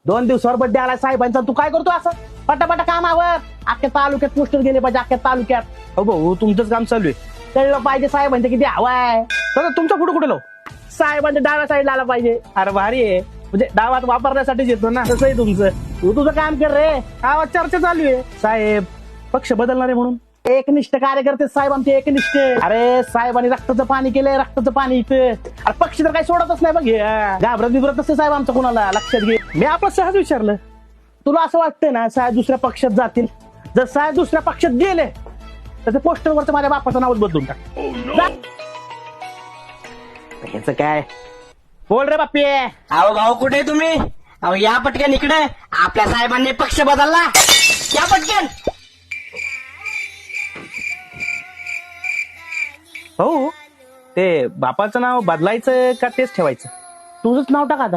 2 दिवसावर बड्डे आला साहेबांचा, तू काय करतो असं पटापटा कामावर? अख्ख्या तालुक्यात पोस्टर गेले पाहिजे, अख्ख्या तालुक्यात. हो भाऊ, तुमचंच काम चालू आहे. कळलं पाहिजे साहेबांचं किती हवाय. तर तुमचा कुठं कुठे लाव साहेबांच्या डाव्या साईडला आला पाहिजे. अरे भारी आहे, म्हणजे डावात वापरण्यासाठीच येतो ना. तसं आहे तुमचं, तू तुझं काम कर रे. गावात चर्चा चालू आहे साहेब पक्ष बदलणार आहे म्हणून. एकनिष्ठ कार्यकर्ते साहेब आमचे, एकनिष्ठ. अरे साहेबांनी रक्ताचं पाणी केलंय, रक्ताचं पाणी इथं. अरे पक्ष तर काही सोडतच नाही बघ हे. घाबरत बिबरत नसते साहेब आमचं कोणाला, लक्षात घे. मी आपलं सहज विचारलं, तुला असं वाटतंय ना साहेब दुसऱ्या पक्षात जातील? जर साहेब दुसऱ्या पक्षात गेले तर त्या पोस्टरवरचं माझ्या बापाचं नावच बदलून टाक. ह्याचं काय, बोल रे बाप्पी. अहो भाऊ कुठे तुम्ही? अहो या पटकन इकडे. आपल्या साहेबांनी पक्ष बदलला, या पटकन. हो, ते बापाचं नाव बदलायचं का तेच ठेवायचं? तुझंच नाव टाका आता.